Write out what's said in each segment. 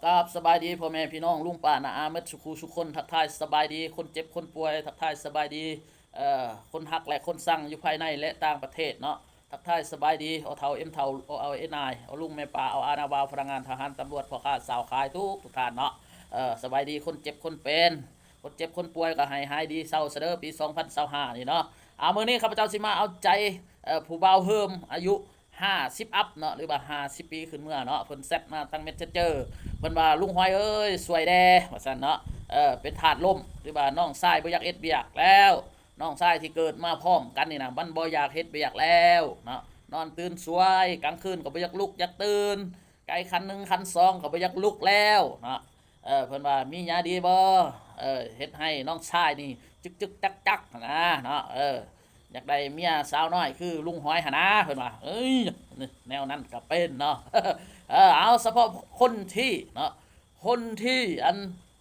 กับสบายดีพ่อแม่พี่น้องลุงป้าน้าอาเม็ดสุขุสุขคนทักทายสบายดีคนเจ็บคนป่วยทักทายสบายดีคนหักและคนสั่งอยู่ภายในและต่างประเทศเนาะทักทายสบายดีเอาเท่าเอ็มเท่าเอาเอ็นไอเอาลุงแม่ป้าเอาอาณาวาวพลังงานทหารตำรวจพ่อค้าสาวขายทุกท่านเนาะสบายดีคนเจ็บคนเป็นคนเจ็บคนป่วยก็ให้หายดีเศร้าเสดอปี2025นี่เนาะมื้อนี้ข้าพเจ้าสิมาเอาใจผู้บ่าวเฮิมอายุ50อัพเนาะหรือว่า50ปีขึ้นเมื่อเนาะเพิ่นแซดมาตั้งเม็ดเจอเพิ่นว่าลุงหอยเอ้ยสวยแด่ว่าซั่นเนาะเป็นถาดลมหรือว่าน้องชายบ่อยากเฮ็ดเวียกแล้วน้องชายที่เกิดมาพร้อมกันนี่นะมันบ่อยากเฮ็ดเวียกแล้วเนาะนอนตื่นสวยกลางคืนก็บ่อยากลุกอยากตื่นไก่คัน1คัน2ก็บ่อยากลุกแล้วเนาะเพิ่นว่ามีหยาดีบ่เฮ็ดให้น้องชายนี่จึกๆจักๆนะเนาะอยากได้เมียสาวน้อยคือลุงหอยหนะเพิ่นว่าเอ้ยแนวนั้นก็เป็นเนาะเอาเฉพาะคนที่เนาะคนที่อัน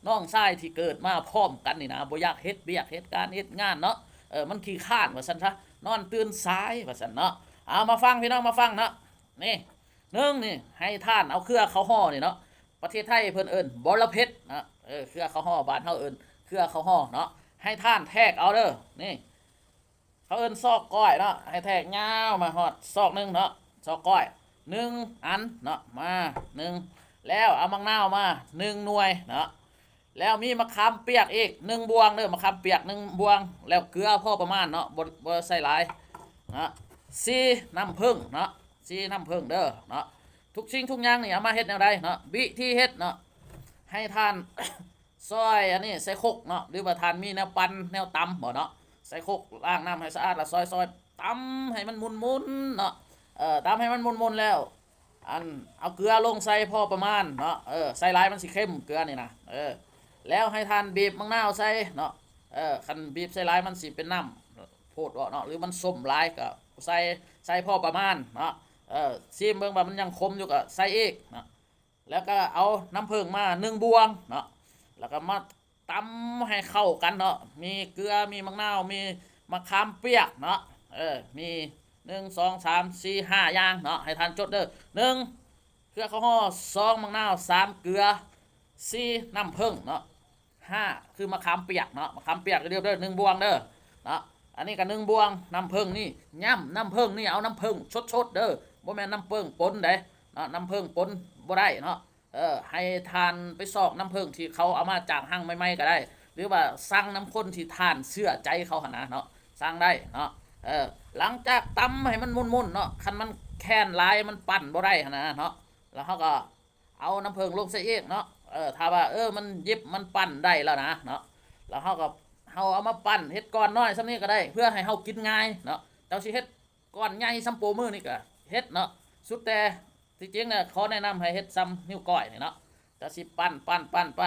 น้องชายที่เกิดมาพร้อมกันนี่นะบ่อยากเฮ็ดเวียกเฮ็ดการเฮ็ดงานเนาะมันขี้ข้านว่าซั่นซะนอนตื่นสายว่าซั่นเนาะเอามาฟังพี่น้องมาฟังเนาะนี่นี่ให้ท่านเอาเครือเขาห่อนี่เนาะประเทศไทยเพิ่นเอิ้นบรเพชรนะเครือเขาห่อบ้านเฮาเอิ้นเครือเขาห่อเนาะให้ท่านแทกเอาเด้อนี่เขาเอิ้นซอกก้อยเนาะให้แทกยาวมาฮอดซอกนึงเนาะซอกก้อย1 อันเนาะมา1แล้วเอามังนาวมา1 หน่วยเนาะแล้วมีมะขามเปียกอีก1 บวงเด้อมะขามเปียก1 บวงแล้วเกลือพอประมาณเนาะบ่ใส่หลายนะ4 น้ำผึ้งเนาะ4 น้ำผึ้งเด้อเนาะทุกสิ่งทุกอย่างนี่เอามาเฮ็ดแนวใดเนาะวิธีเฮ็ดเนาะให้ทาน ซอยอันนี้ใส่ครกเนาะหรือว่าทานมีแนวปั่นแนวตำบ่เนาะใส่ครกล้างน้ำให้สะอาดแล้วซอยตำให้มันมุนๆเนาะตำให้มันมุนๆแล้วอันเอาเกลือลงใส่พอประมาณเนาะใส่หลายมันสิเข้มเกลือนี่นะแล้วให้ทานบีบมะนาวใส่เนาะคันบีบใส่หลายมันสิเป็นน้ำโพดเนาะหรือมันส้มหลายก็ใส่พอประมาณเนาะซีมเบิ่งว่ามันยังคมอยู่ก็ใส่อีกเนาะแล้วก็เอาน้ำผึ้งมา1 บวงเนาะแล้วก็มาตำให้เข้ากันเนาะมีเกลือมีมะนาวมีมะขามเปียกเนาะมี1 2 3 4 5อย่างเนาะให้ทานจดเด้อ1 เกลือข้าวห่อ2 มะนาว3 เกลือ4 น้ำผึ้งเนาะ5 คือมะขามเปียกเนาะมะขามเปียกเดียวเด้อ1 บวงเด้อเนาะอันนี้ก็1 บวงน้ำผึ้งนี่ย่ำน้ำผึ้งนี่เอาน้ำผึ้งชดเด้อบ่แม่นน้ำผึ้งปนเด้เนาะน้ำผึ้งปนบ่ได้เนาะให้ทานไปซอกน้ำผึ้งที่เขาเอามาจากห้างใหม่ๆก็ได้หรือว่าสั่งน้ำข้นที่ทานเชื่อใจเขาหนนะเนาะสั่งได้เนาะหลังจากตำให้มันมุนๆเนาะคันมันแค้นลายมันปั่นบ่ได้หนนะเนาะแล้วเขาก็เอาน้ำผึ้งลงใส่อีกเนาะถ้าว่ามันยิบมันปั่นได้แล้วนะเนาะแล้วเขาก็เอามาปั่นเฮ็ดก้อนน้อยซ้ำนี้ก็ได้เพื่อให้เขากินง่ายเนาะเจ้าสิเฮ็ดก้อนใหญ่ซ้ำโปมือนี่ก็เฮ็ดเนาะสุดแต่ที่จริงเนี่ยขอแนะนำให้เฮ็ดซ้ำนิ้วก้อยนี่เนาะจะสิปั้น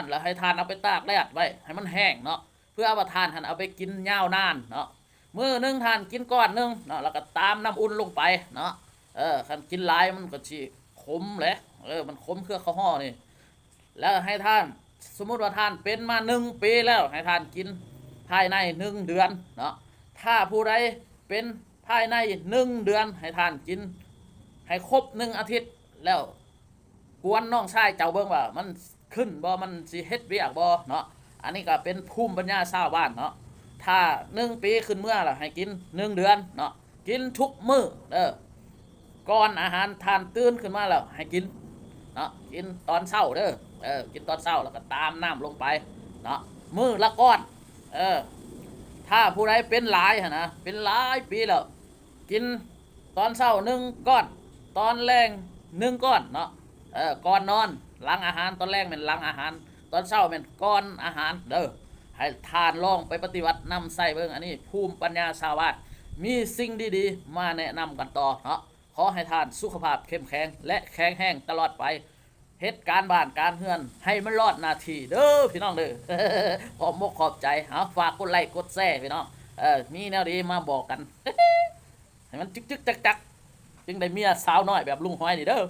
แล้วให้ทานเอาไปตากแดดไว้ให้มันแห้งเนาะเพื่อเอาไปทานหันเอาไปกินยาวนานเนาะมื้อนึงทานกินก้อนนึงเนาะแล้วก็ตามน้ำอุ่นลงไปเนาะคันกินหลายมันก็สิขมแหละมันขมเครือข้าวห่อนี่แล้วให้ทานสมมุติว่าทานเป็นมา1 ปีแล้วให้ทานกินภายใน1 เดือนเนาะถ้าผู้ใดเป็นภายใน1 เดือนให้ทานกินให้ครบ1 อาทิตย์แล้วกวนน้องชายเจ้าเบิ่งว่ามันขึ้นบ่มันสิเฮ็ดเวียกบ่เนาะอันนี้ก็เป็นภูมิปัญญาชาวบ้านเนาะถ้า1 ปีขึ้นเมื่อล่ะให้กิน1 เดือนเนาะกินทุกมื้อก่อนอาหารทานตื่นขึ้นมาแล้วให้กินเนาะกินตอนเช้าเด้อกินตอนเช้าแล้วก็ตามน้ำลงไปเนาะมื้อละก้อนถ้าผู้ใดเป็นหลายนะเป็นหลายปีแล้วกินตอนเช้า1 ก้อนตอนแรง1 ก้อนเนาะก่อนนอนหลังอาหารตอนแรกเป็นหลังอาหารตอนเช้าเป็นก่อนอาหารเด้อให้ทานลองไปปฏิบัตินำใส่เบิ่งอันนี้ภูมิปัญญาชาวบ้านมีสิ่งดีๆมาแนะนำกันต่อเนาะขอให้ทานสุขภาพเข้มแข็งและแข็งแรงตลอดไปเหตุการณ์บ้านการเฮือนให้มันรอดนาทีเด้อพี่น้องเด้อ ขอบมกขอบใจฝากกดไลค์กดแชร์พี่น้องมีแนวดีมาบอกกัน ให้มันจึกจักจึงได้เมียสาวน้อยแบบลุงหอยนี่เด้อ